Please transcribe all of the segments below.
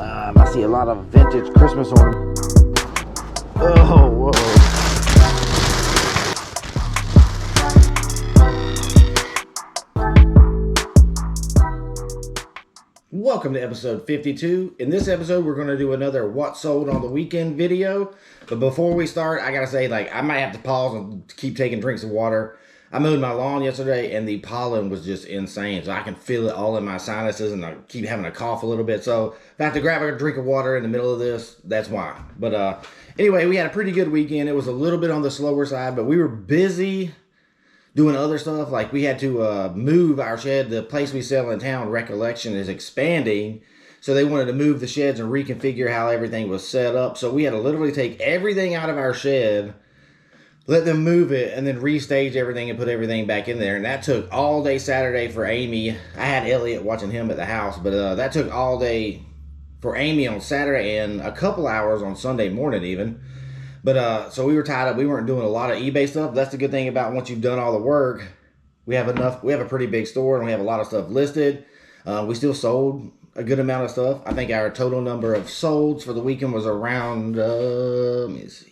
I see a lot of vintage Christmas ornaments. Oh, whoa. Welcome to episode 52. In this episode, we're going to do another what sold on the weekend video. But before we start, I got to say, I might have to pause and keep taking drinks of water. I mowed my lawn yesterday and the pollen was just insane. So I can feel it all in my sinuses and I keep having a cough a little bit. So if I have to grab a drink of water in the middle of this, that's why. But anyway, we had a pretty good weekend. It was a little bit on the slower side, but we were busy doing other stuff. Like we had to move our shed. The place we sell in town, Recollection, is expanding. So they wanted to move the sheds and reconfigure how everything was set up. So we had to literally take everything out of our shed, let them move it, and then restage everything and put everything back in there. And that took all day Saturday for Amy. I had Elliot watching him at the house, but that took all day for Amy on Saturday and a couple hours on Sunday morning even. But so we were tied up. We weren't doing a lot of eBay stuff. That's the good thing about once you've done all the work, we have enough. We have a pretty big store and we have a lot of stuff listed. We still sold a good amount of stuff. I think our total number of solds for the weekend was around, let me see.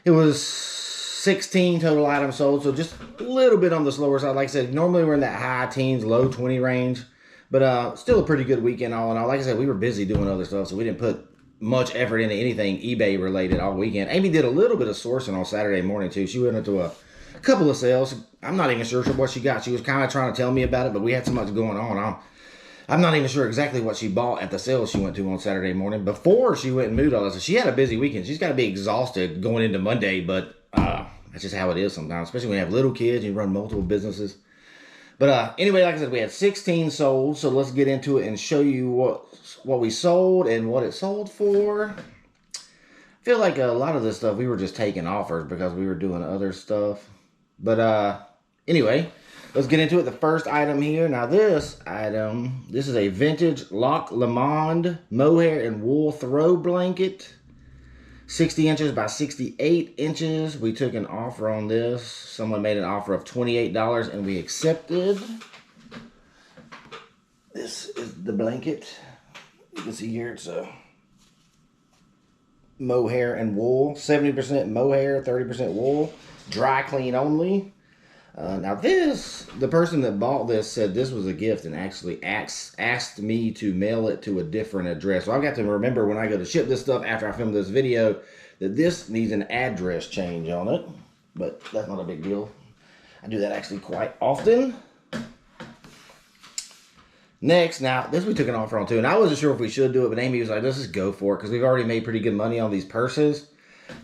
It was 16 total items sold, so just a little bit on the slower side. Like I said, normally we're in that high teens, low 20 range, but still a pretty good weekend all in all. Like I said, we were busy doing other stuff, so we didn't put much effort into anything eBay related all weekend. Amy did a little bit of sourcing on Saturday morning too. She went into a couple of sales. I'm not even sure what she got. She was kind of trying to tell me about it, but we had so much going on. I'm not even sure exactly what she bought at the sales she went to on Saturday morning before she went and moved all this. So she had a busy weekend. She's got to be exhausted going into Monday, but that's just how it is sometimes, especially when you have little kids and you run multiple businesses. But anyway, like I said, we had 16 sold, so let's get into it and show you what we sold and what it sold for. I feel like a lot of this stuff, we were just taking offers because we were doing other stuff. But anyway, let's get into it. The first item here. Now this item, this is a vintage Loch Lomond mohair and wool throw blanket. 60 inches by 68 inches. We took an offer on this. Someone made an offer of $28 and we accepted. This is the blanket. You can see here it's a mohair and wool. 70% mohair, 30% wool. Dry clean only. Now this, the person that bought this said this was a gift and actually asked me to mail it to a different address. So I've got to remember when I go to ship this stuff after I film this video that this needs an address change on it. But that's not a big deal. I do that actually quite often. Next, now this we took an offer on too. And I wasn't sure if we should do it, but Amy was like, let's just go for it because we've already made pretty good money on these purses.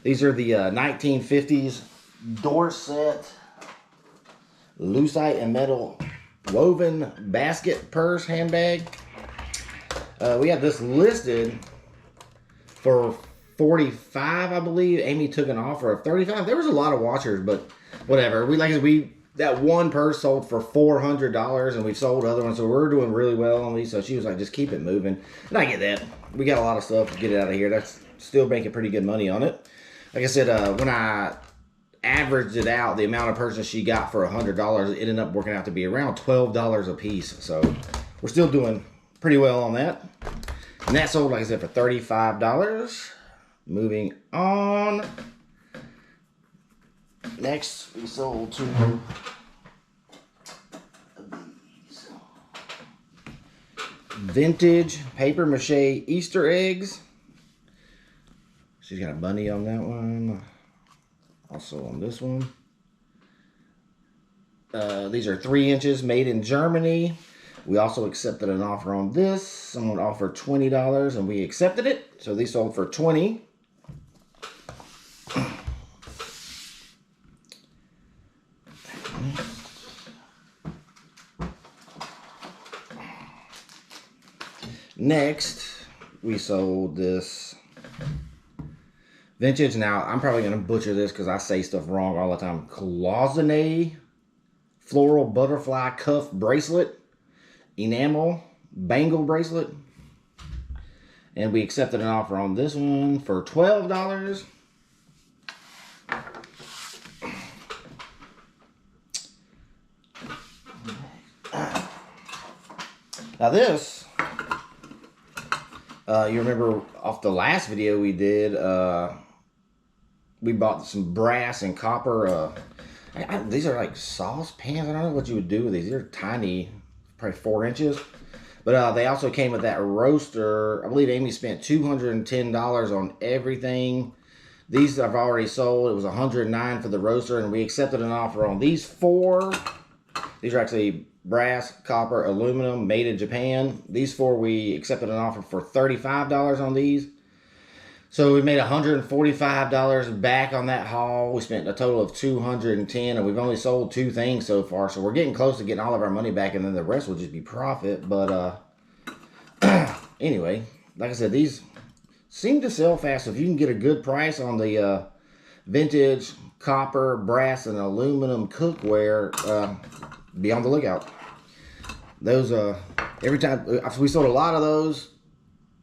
These are the 1950s Dorset lucite and metal woven basket purse handbag. We have this listed for $45, I believe. Amy took an offer of $35. There was a lot of watchers, but whatever. That one purse sold for $400 and we sold other ones, so we're doing really well on these. So she was like, just keep it moving. And I get that. We got a lot of stuff to get it out of here. That's still making pretty good money on it. Like I said, when I averaged it out, the amount of purchase she got for $100, it ended up working out to be around $12 a piece. So we're still doing pretty well on that. And that sold, like I said, for $35. Moving on. Next, we sold two of these vintage paper mache Easter eggs. She's got a bunny on that one. Also on this one. These are 3 inches, made in Germany. We also accepted an offer on this. Someone offered $20 and we accepted it. So these sold for $20. Next, we sold this vintage. Now, I'm probably going to butcher this because I say stuff wrong all the time. Cloisonne floral butterfly cuff bracelet. Enamel bangle bracelet. And we accepted an offer on this one for $12. Now this You remember off the last video we did, we bought some brass and copper. These are like saucepans. I don't know what you would do with these. They're tiny, probably 4 inches. But they also came with that roaster. I believe Amy spent $210 on everything. These I've already sold. It was $109 for the roaster, and we accepted an offer on these 4. These are actually brass, copper, aluminum, made in Japan. These 4 we accepted an offer for $35 on these. So we made $145 back on that haul. We spent a total of $210, and we've only sold 2 things so far. So we're getting close to getting all of our money back, and then the rest will just be profit. But anyway, like I said, these seem to sell fast. So if you can get a good price on the vintage copper, brass, and aluminum cookware, be on the lookout. Those every time we sold a lot of those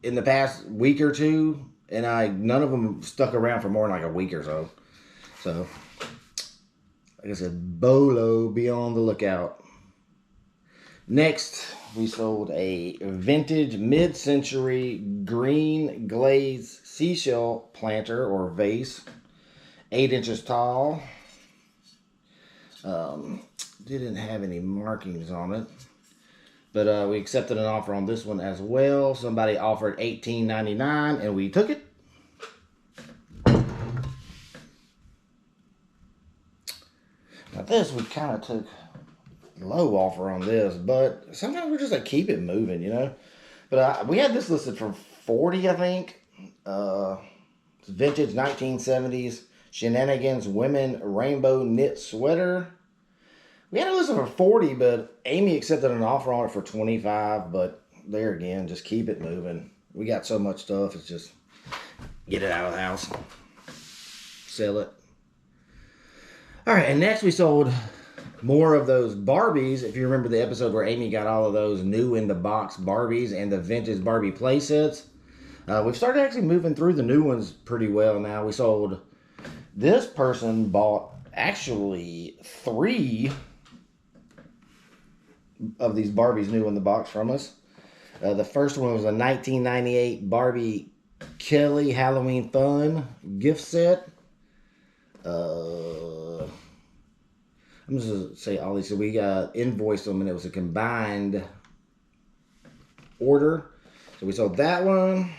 in the past week or two, and none of them stuck around for more than like a week or so. So, like I said, Bolo, be on the lookout. Next, we sold a vintage mid-century green glaze seashell planter or vase, 8 inches tall. Didn't have any markings on it, but we accepted an offer on this one as well. Somebody offered $18.99, and we took it. Now this, we kind of took low offer on this, but sometimes we're just like, keep it moving, you know. But we had this listed for $40, I think. It's vintage 1970s Shenanigans women rainbow knit sweater. We had it listed for $40, but Amy accepted an offer on it for $25. But there again, just keep it moving. We got so much stuff, it's just get it out of the house, sell it. All right, and next we sold more of those Barbies. If you remember the episode where Amy got all of those new in the box Barbies and the vintage Barbie playsets, we've started actually moving through the new ones pretty well now. We sold, this person bought actually 3 of these Barbies new in the box from us. The first one was a 1998 Barbie Kelly Halloween Fun gift set. I'm just going to say all these. So we invoiced them, and it was a combined order. So we sold that one.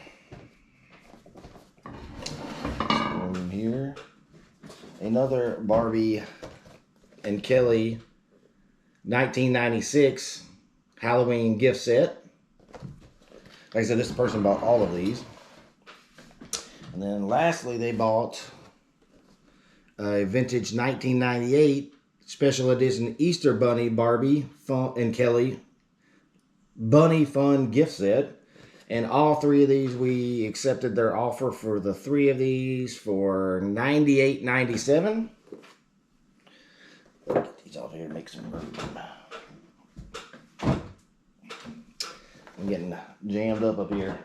One here. Another Barbie and Kelly 1996 Halloween gift set. Like I said, this person bought all of these. And then lastly, they bought a vintage 1998 special edition Easter Bunny Barbie and Kelly Bunny Fun gift set. And all 3 of these, we accepted their offer for the 3 of these for $98.97. Get these off here and make some room. I'm getting jammed up here.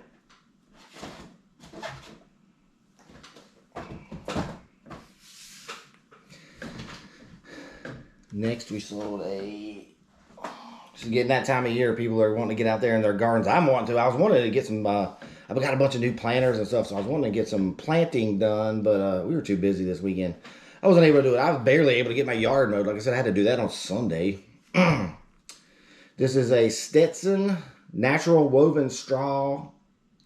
Next, we sold just getting that time of year, people are wanting to get out there in their gardens. I'm wanting to. I was wanting to get some, I've got a bunch of new planters and stuff, so I was wanting to get some planting done, but we were too busy this weekend. I wasn't able to do it. I was barely able to get my yard mowed. Like I said, I had to do that on Sunday. This is a Stetson natural woven straw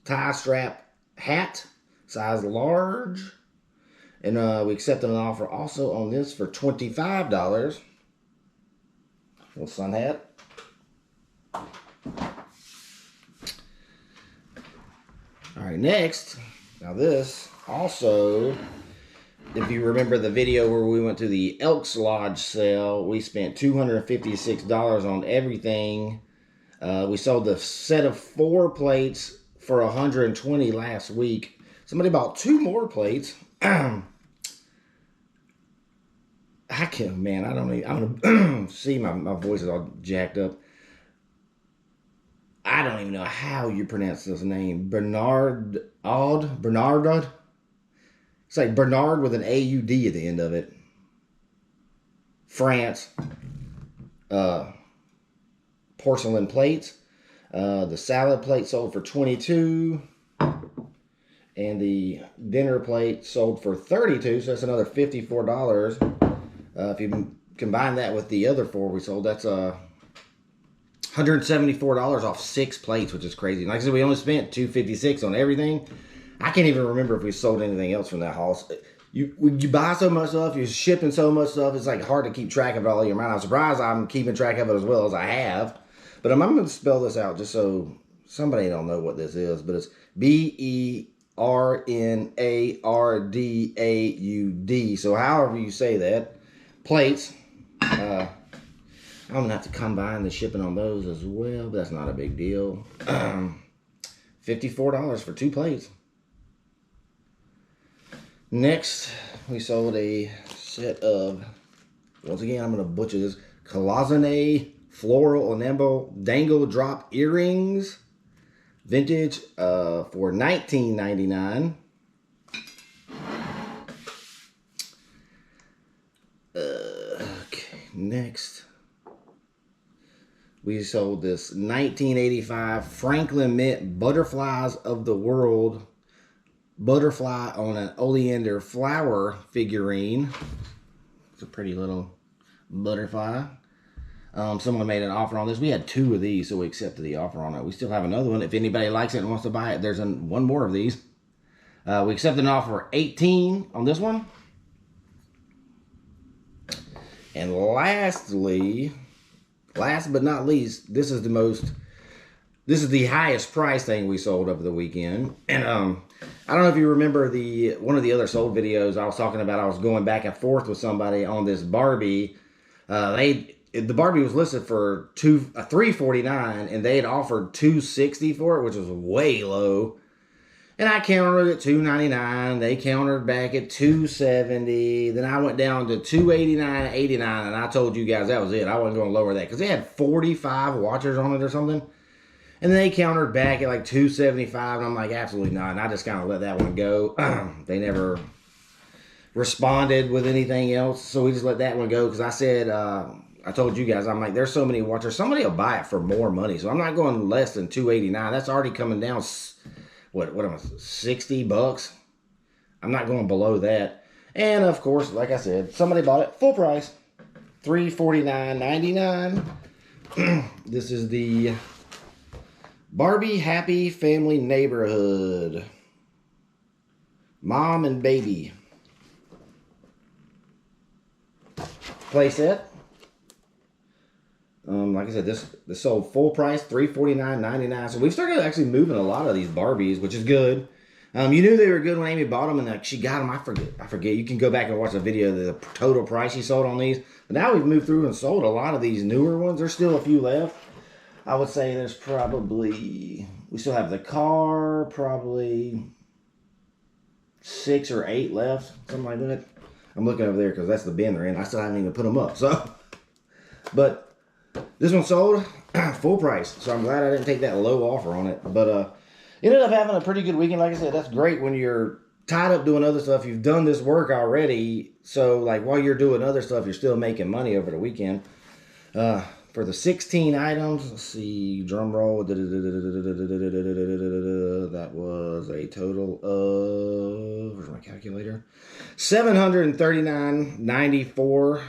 tie strap hat, size large. And we accepted an offer also on this for $25. Little sun hat. All right, next. Now this also, if you remember the video where we went to the Elks Lodge sale, we spent $256 on everything. We sold the set of 4 plates for $120 last week. Somebody bought 2 more plates. I can't, man, I don't see my voice is all jacked up. I don't even know how you pronounce this name. Bernard. It's like Bernard with an A-U-D at the end of it. France. Porcelain plates. The salad plate sold for $22. And the dinner plate sold for $32, so that's another $54. If you combine that with the other 4 we sold, that's $174 off 6 plates, which is crazy. Like I said, we only spent $256 on everything. I can't even remember if we sold anything else from that haul. You buy so much stuff, you're shipping so much stuff, it's like hard to keep track of it all in your mind. I'm surprised I'm keeping track of it as well as I have. But I'm going to spell this out just so somebody don't know what this is. But it's BERNARDAUD. So however you say that. Plates. I'm going to have to combine the shipping on those as well, but that's not a big deal. $54 for 2 plates. Next, we sold a set of, once again, I'm going to butcher this, cloisonne floral enamel dangle drop earrings. Vintage for $19.99. Okay, next. We sold this 1985 Franklin Mint Butterflies of the World butterfly on an oleander flower figurine. It's a pretty little butterfly. Someone made an offer on this. We had 2 of these, so we accepted the offer on it. We still have another one. If anybody likes it and wants to buy it, there's one more of these. We accepted an offer for $18 on this one. And lastly, last but not least, this is the highest price thing we sold over the weekend. And I don't know if you remember one of the other sold videos I was talking about. I was going back and forth with somebody on this Barbie. The Barbie was listed for $349, and they had offered $260 for it, which was way low. And I countered at $299. They countered back at $270. Then I went down to $289.89, and I told you guys that was it. I wasn't going to lower that because they had 45 watchers on it or something. And then they countered back at like $275, and I'm like, absolutely not. And I just kind of let that one go. They never responded with anything else, so we just let that one go because I said, I told you guys, I'm like, there's so many watchers, somebody will buy it for more money, so I'm not going less than $289. That's already coming down, what am I, $60? I'm not going below that. And of course, like I said, somebody bought it full price, $349.99. This is the Barbie Happy Family Neighborhood Mom and Baby playset. Like I said, this sold full price, $349.99. So we've started actually moving a lot of these Barbies, which is good. You knew they were good when Amy bought them, and like she got them. I forget. You can go back and watch the video of the total price she sold on these. But now we've moved through and sold a lot of these newer ones. There's still a few left. I would say there's probably, we still have the car, probably 6 or 8 left, something like that. I'm looking over there because that's the bin they're in. I still haven't even put them up. So, but this one sold full price, so I'm glad I didn't take that low offer on it. But ended up having a pretty good weekend. Like I said, that's great when you're tied up doing other stuff. You've done this work already, so like while you're doing other stuff, you're still making money over the weekend. For the 16 items, let's see, drum roll, that was a total of, where's my calculator? $739.94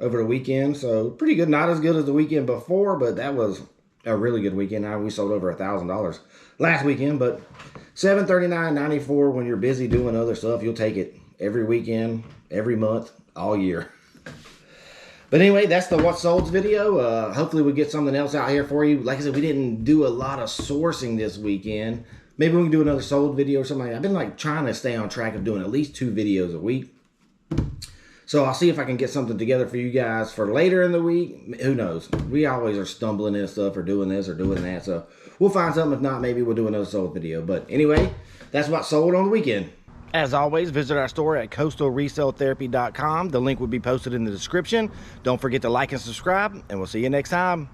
over the weekend, so pretty good. Not as good as the weekend before, but that was a really good weekend. Now we sold over $1,000 last weekend, but $739.94 when you're busy doing other stuff, you'll take it every weekend, every month, all year. But anyway, that's the What Solds video. Hopefully we get something else out here for you. Like I said, we didn't do a lot of sourcing this weekend. Maybe we can do another sold video or something like that. I've been like trying to stay on track of doing at least 2 videos a week. So I'll see if I can get something together for you guys for later in the week. Who knows? We always are stumbling into stuff or doing this or doing that. So we'll find something. If not, maybe we'll do another sold video. But anyway, that's what sold on the weekend. As always, visit our store at coastalreselletherapy.com. The link will be posted in the description. Don't forget to like and subscribe, and we'll see you next time.